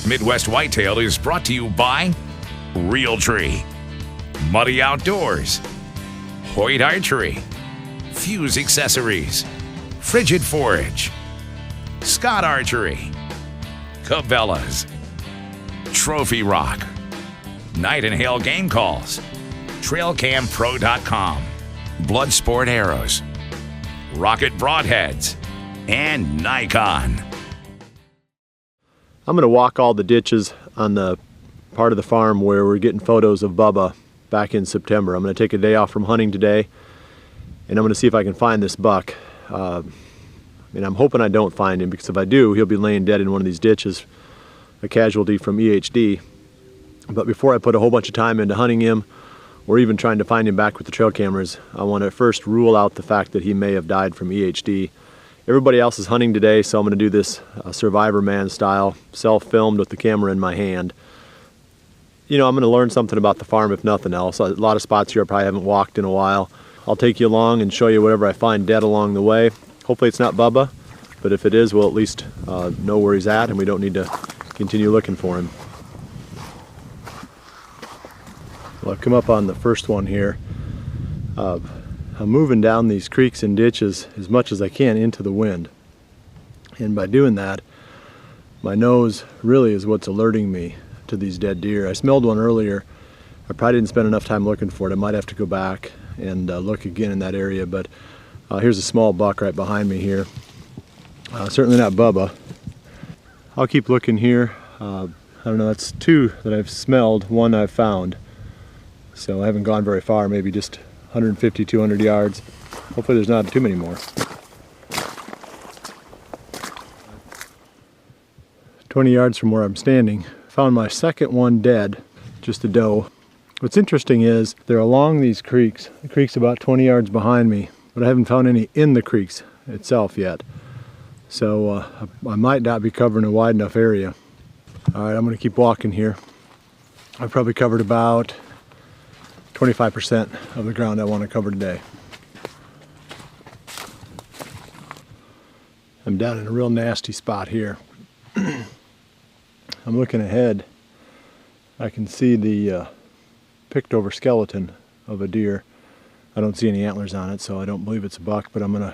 Midwest Whitetail is brought to you by Realtree, Muddy Outdoors, Hoyt Archery, Fuse Accessories, Frigid Forage, Scott Archery, Cabela's, Trophy Rock, Night and Hail Game Calls, TrailCamPro.com, Bloodsport Arrows, Rocket Broadheads, and Nikon. I'm going to walk all the ditches on the part of the farm where we're getting photos of Bubba back in September. I'm going to take a day off from hunting today, and I'm going to see if I can find this buck. I'm hoping I don't find him, because if I do, he'll be laying dead in one of these ditches, a casualty from EHD. But before I put a whole bunch of time into hunting him, or even trying to find him back with the trail cameras, I want to first rule out the fact that he may have died from EHD. Everybody else is hunting today, so I'm going to do this survivor man style, self-filmed with the camera in my hand. You know, I'm going to learn something about the farm if nothing else. A lot of spots here I probably haven't walked in a while. I'll take you along and show you whatever I find dead along the way. Hopefully it's not Bubba, but if it is, we'll at least know where he's at, and we don't need to continue looking for him. Well, I've come up on the first one here. I'm moving down these creeks and ditches as much as I can into the wind. And by doing that, my nose really is what's alerting me to these dead deer. I smelled one earlier. I probably didn't spend enough time looking for it. I might have to go back and look again in that area, but here's a small buck right behind me here. Certainly not Bubba. I'll keep looking here. I don't know, that's two that I've smelled, one I've found. So I haven't gone very far, maybe just 150, 200 yards. Hopefully there's not too many more. 20 yards from where I'm standing, found my second one dead, just a doe. What's interesting is they're along these creeks. The creek's about 20 yards behind me, but I haven't found any in the creeks itself yet. So I might not be covering a wide enough area. All right, I'm gonna keep walking here. I've probably covered about 25% of the ground I want to cover today. I'm down in a real nasty spot here. I'm looking ahead. I can see the picked over skeleton of a deer. I don't see any antlers on it, so I don't believe it's a buck, but I'm gonna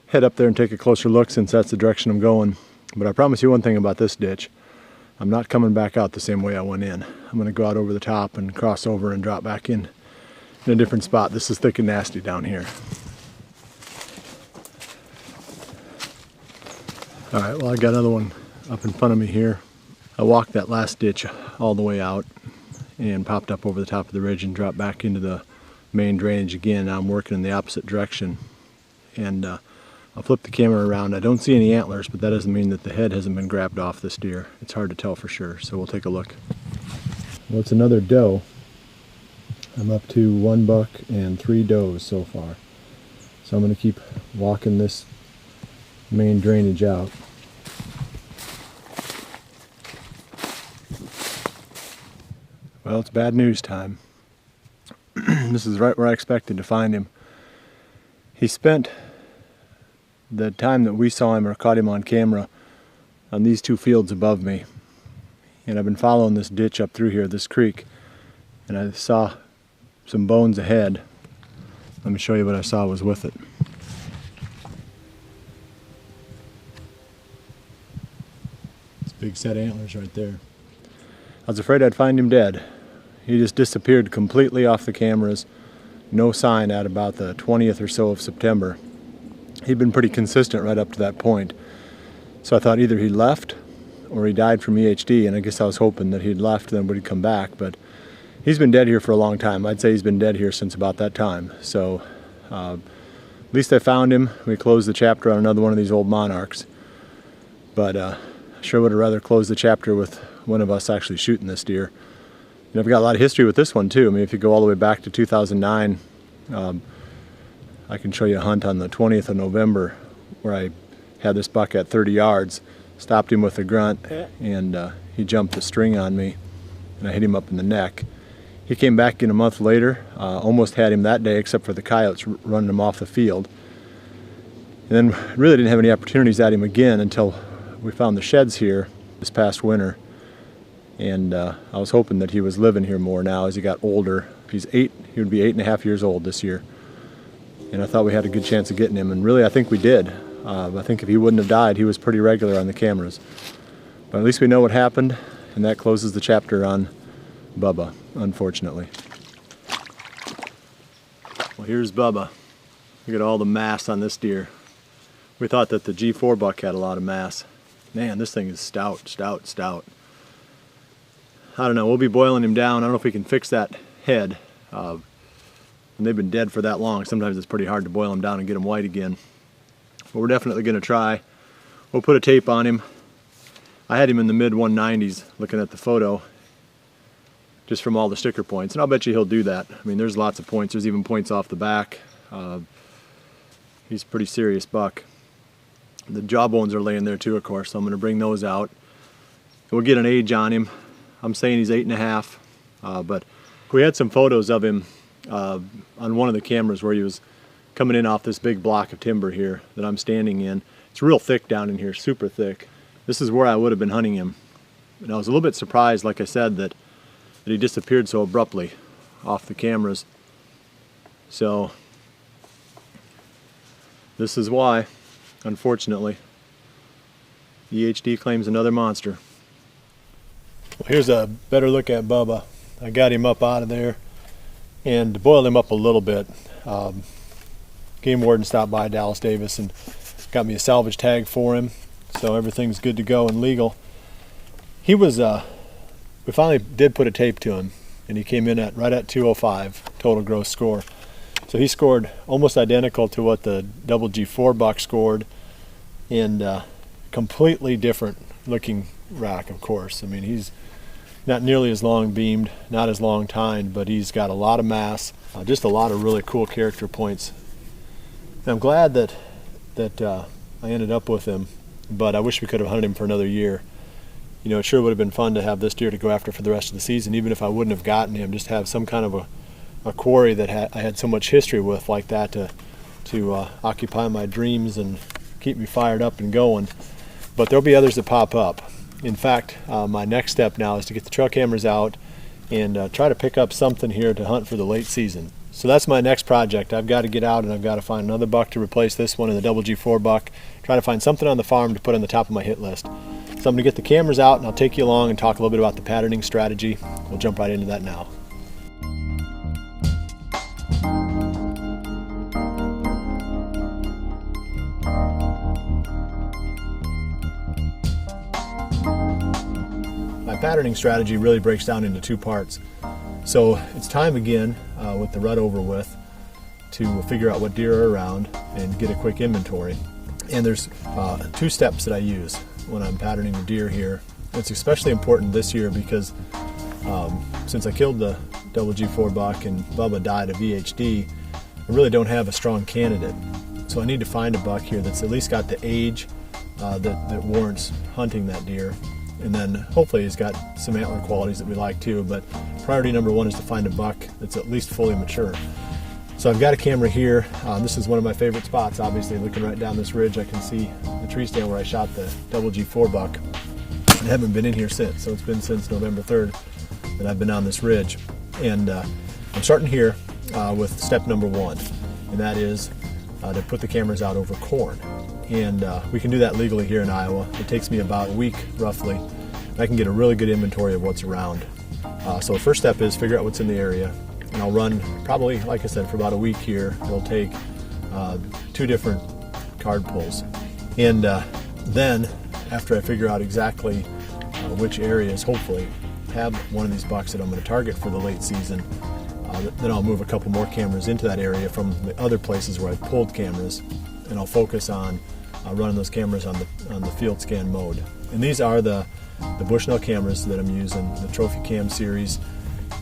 head up there and take a closer look, since that's the direction I'm going. But I promise you one thing about this ditch: I'm not coming back out the same way I went in. I'm going to go out over the top and cross over and drop back in a different spot. This is thick and nasty down here. All right, well, I got another one up in front of me here. I walked that last ditch all the way out and popped up over the top of the ridge and dropped back into the main drainage again. Now I'm working in the opposite direction, and I'll flip the camera around. I don't see any antlers, but that doesn't mean that the head hasn't been grabbed off this deer. It's hard to tell for sure, so we'll take a look. Well, it's another doe. I'm up to one buck and 3 does so far. So I'm going to keep walking this main drainage out. Well, it's bad news time. This is right where I expected to find him. He spent the time that we saw him or caught him on camera on these 2 fields above me. And I've been following this ditch up through here, this creek, and I saw some bones ahead. Let me show you what I saw was with it. It's big set antlers right there. I was afraid I'd find him dead. He just disappeared completely off the cameras. No sign at about the 20th or so of September. He'd been pretty consistent right up to that point. So I thought either he left or he died from EHD, and I guess I was hoping that he'd left and then would come back, but he's been dead here for a long time. I'd say he's been dead here since about that time. So at least I found him. We closed the chapter on another one of these old Monarchs, but I sure would have rather closed the chapter with one of us actually shooting this deer. And I've got a lot of history with this one too. I mean, if you go all the way back to 2009, I can show you a hunt on the 20th of November where I had this buck at 30 yards, stopped him with a grunt, and he jumped the string on me, and I hit him up in the neck. He came back in a month later, almost had him that day except for the coyotes running him off the field. And then really didn't have any opportunities at him again until we found the sheds here this past winter. And I was hoping that he was living here more now as he got older. He's 8, he would be 8.5 years old this year. And I thought we had a good chance of getting him, and really I think we did. I think if he wouldn't have died, he was pretty regular on the cameras. But at least we know what happened, and that closes the chapter on Bubba, unfortunately. Well, here's Bubba. Look at all the mass on this deer. We thought that the G4 buck had a lot of mass. Man, this thing is stout, stout, stout. I don't know, we'll be boiling him down. I don't know if we can fix that head. When they've been dead for that long, sometimes it's pretty hard to boil them down and get them white again. But we're definitely going to try. We'll put a tape on him. I had him in the mid 190s looking at the photo, just from all the sticker points, and I'll bet you he'll do that. I mean, there's lots of points. There's even points off the back. He's a pretty serious buck. The jawbones are laying there too, of course, so I'm going to bring those out. We'll get an age on him. I'm saying he's 8.5, but we had some photos of him on one of the cameras where he was coming in off this big block of timber here that I'm standing in. It's real thick down in here, super thick. This is where I would have been hunting him. And I was a little bit surprised, like I said, that he disappeared so abruptly off the cameras. So this is why, unfortunately, EHD claims another monster. Well, here's a better look at Bubba. I got him up out of there and boiled him up a little bit. Game warden stopped by, Dallas Davis, and got me a salvage tag for him, so everything's good to go and legal. He was, we finally did put a tape to him, and he came in at right at 205 total gross score. So he scored almost identical to what the double G4 buck scored, and completely different looking rack, of course. I mean, he's not nearly as long beamed, not as long tined, but he's got a lot of mass, just a lot of really cool character points. And I'm glad that I ended up with him, but I wish we could have hunted him for another year. You know, it sure would have been fun to have this deer to go after for the rest of the season, even if I wouldn't have gotten him, just have some kind of a quarry that I had so much history with like that to occupy my dreams and keep me fired up and going. But there'll be others that pop up. In fact, my next step now is to get the trail cameras out and try to pick up something here to hunt for the late season. So that's my next project. I've got to get out and I've got to find another buck to replace this one and the double G4 buck. Try to find something on the farm to put on the top of my hit list. So I'm going to get the cameras out and I'll take you along and talk a little bit about the patterning strategy. We'll jump right into that now. My patterning strategy really breaks down into two parts. So it's time again, with the rut over with, to figure out what deer are around and get a quick inventory. And there's two steps that I use when I'm patterning the deer here. It's especially important this year because since I killed the double G4 buck and Bubba died of EHD, I really don't have a strong candidate. So I need to find a buck here that's at least got the age that warrants hunting that deer. And then hopefully he's got some antler qualities that we like too, but priority number one is to find a buck that's at least fully mature. So I've got a camera here. This is one of my favorite spots, obviously. Looking right down this ridge, I can see the tree stand where I shot the double G4 buck. I haven't been in here since, so it's been since November 3rd that I've been on this ridge. And I'm starting here with step number one, and that is to put the cameras out over corn. And we can do that legally here in Iowa. It takes me about a week, roughly. I can get a really good inventory of what's around. So the first step is figure out what's in the area. And I'll run probably, like I said, for about a week here. It'll take 2 different card pulls. And then, after I figure out exactly which areas, hopefully, have one of these bucks that I'm going to target for the late season, then I'll move a couple more cameras into that area from the other places where I've pulled cameras, and I'll focus on running those cameras on the field scan mode. And these are the Bushnell cameras that I'm using, the Trophy Cam series.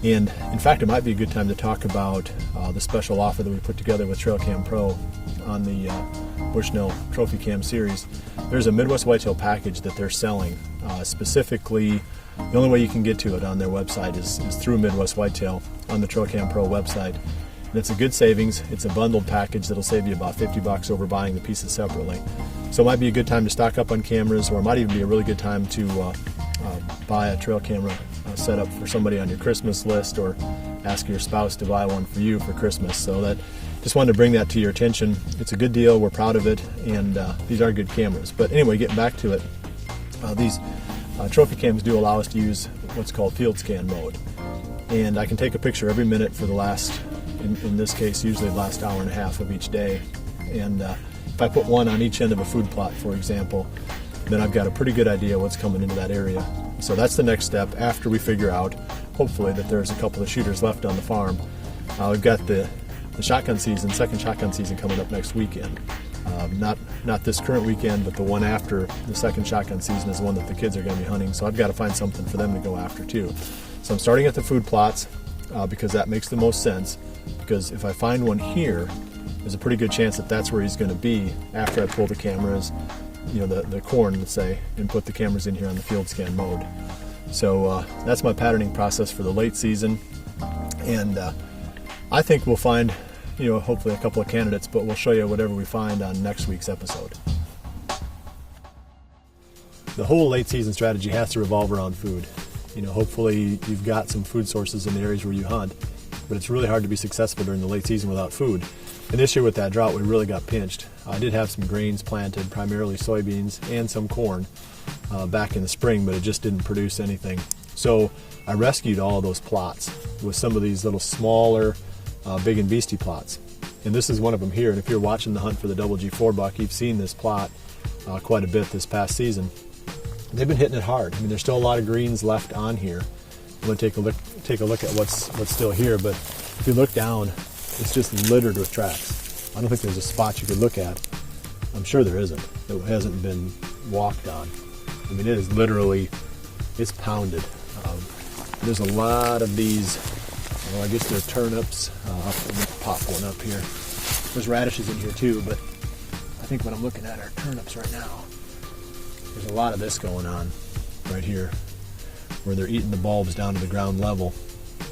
And in fact, it might be a good time to talk about the special offer that we put together with Trail Cam Pro on the Bushnell Trophy Cam series. There's a Midwest Whitetail package that they're selling. Specifically, the only way you can get to it on their website is through Midwest Whitetail on the Trail Cam Pro website. And it's a good savings. It's a bundled package that'll save you about $50 over buying the pieces separately. So it might be a good time to stock up on cameras, or it might even be a really good time to buy a trail camera set up for somebody on your Christmas list, or ask your spouse to buy one for you for Christmas. So that, just wanted to bring that to your attention. It's a good deal, we're proud of it, and these are good cameras. But anyway, getting back to it, these trophy cams do allow us to use what's called field scan mode. And I can take a picture every minute for the last, in this case, usually the last hour and a half of each day. And if I put one on each end of a food plot, for example, then I've got a pretty good idea what's coming into that area. So that's the next step after we figure out, hopefully, that there's a couple of shooters left on the farm. We've got the shotgun season, second shotgun season coming up next weekend. Not this current weekend, but the one after the second shotgun season is the one that the kids are going to be hunting. So I've got to find something for them to go after too. So I'm starting at the food plots because that makes the most sense. Because if I find one here, there's a pretty good chance that that's where he's going to be after I pull the cameras, the corn, let's say, and put the cameras in here on the field scan mode. So that's my patterning process for the late season. And I think we'll find, hopefully a couple of candidates, but we'll show you whatever we find on next week's episode. The whole late season strategy has to revolve around food. Hopefully you've got some food sources in the areas where you hunt, but it's really hard to be successful during the late season without food. And this year with that drought, we really got pinched. I did have some grains planted, primarily soybeans and some corn back in the spring, but it just didn't produce anything. So I rescued all of those plots with some of these little smaller big and beastie plots. And this is one of them here. And if you're watching the hunt for the double G4 buck, you've seen this plot quite a bit this past season. They've been hitting it hard. I mean, there's still a lot of greens left on here. I'm going to take a look at what's still here. But if you look down, it's just littered with tracks. I don't think there's a spot you could look at. I'm sure there isn't. It hasn't been walked on. I mean, it is literally, it's pounded. There's a lot of these, I guess they're turnips. Let me pop one up here. There's radishes in here too, but I think what I'm looking at are turnips right now. There's a lot of this going on right here, where they're eating the bulbs down to the ground level.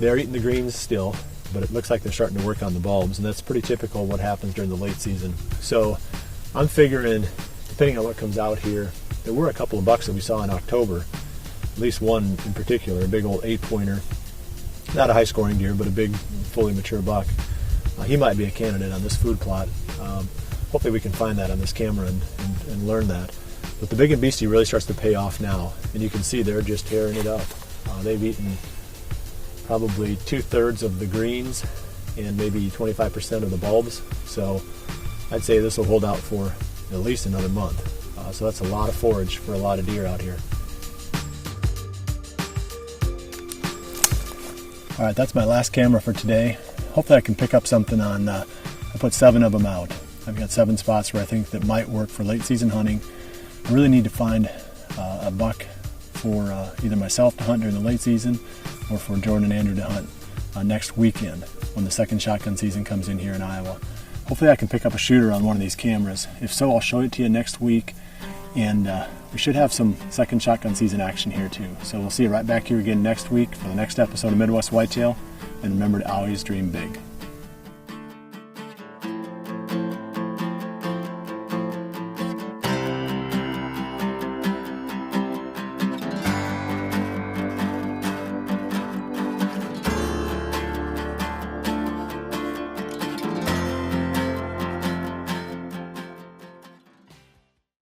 They're eating the greens still, but it looks like they're starting to work on the bulbs, and that's pretty typical of what happens during the late season. So I'm figuring, depending on what comes out here, there were a couple of bucks that we saw in October, at least one in particular, a big old 8-pointer, not a high-scoring deer, but a big, fully mature buck. He might be a candidate on this food plot. Hopefully we can find that on this camera and learn that. But the big and beastie really starts to pay off now, and you can see they're just tearing it up. They've eaten probably 2/3 of the greens and maybe 25% of the bulbs. So I'd say this will hold out for at least another month. So that's a lot of forage for a lot of deer out here. All right, that's my last camera for today. Hopefully I can pick up something on, I put 7 of them out. I've got 7 spots where I think that might work for late season hunting. I really need to find a buck for either myself to hunt during the late season or for Jordan and Andrew to hunt next weekend when the second shotgun season comes in here in Iowa. Hopefully I can pick up a shooter on one of these cameras. If so, I'll show it to you next week, and we should have some second shotgun season action here too. So we'll see you right back here again next week for the next episode of Midwest Whitetail, and remember to always dream big.